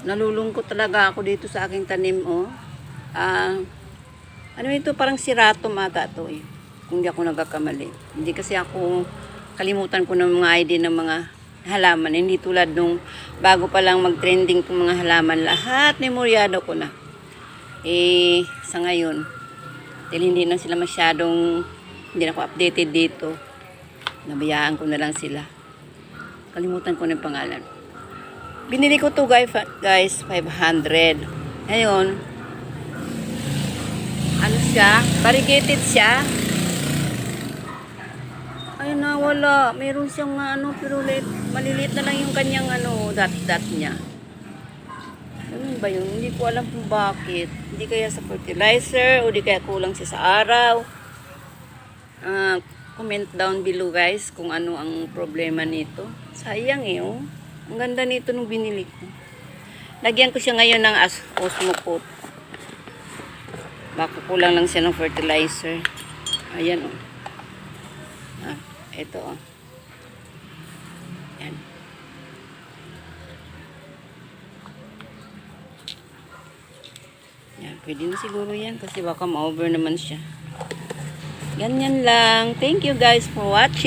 Nalulungkot talaga ako dito sa aking tanim, oh. Ano ito? Parang siratom ata to, eh. Kung di ako nagkakamali. Hindi kasi ako, kalimutan ko ng mga ID ng mga halaman. Hindi tulad nung bago pa lang mag-trending itong mga halaman. Lahat memoryado ko na. Eh, sa ngayon, dahil hindi na sila masyadong, hindi na ako updated dito. Nabayaan ko na lang sila. Kalimutan ko ng pangalan. Binili ko to guys 500. Ngayon, ano siya? Variegated siya. Ay nawala. Meron siyang ano, pero maliliit na lang yung kanyang ano, dot niya. Ganun ba yun? Hindi ko alam kung bakit. Hindi kaya sa fertilizer o di kaya kulang siya sa araw. Comment down below guys kung ano ang problema nito. Sayang eh, oh. Ang ganda nito nung binili ko. Lagyan ko siya ngayon ng Osmo coat. Baka kulang lang siya ng fertilizer. Ayan, oh. Ito, oh. Ayan. Yan, pwede na siguro yan kasi baka ma-over naman siya. Ganyan lang. Thank you guys for watching.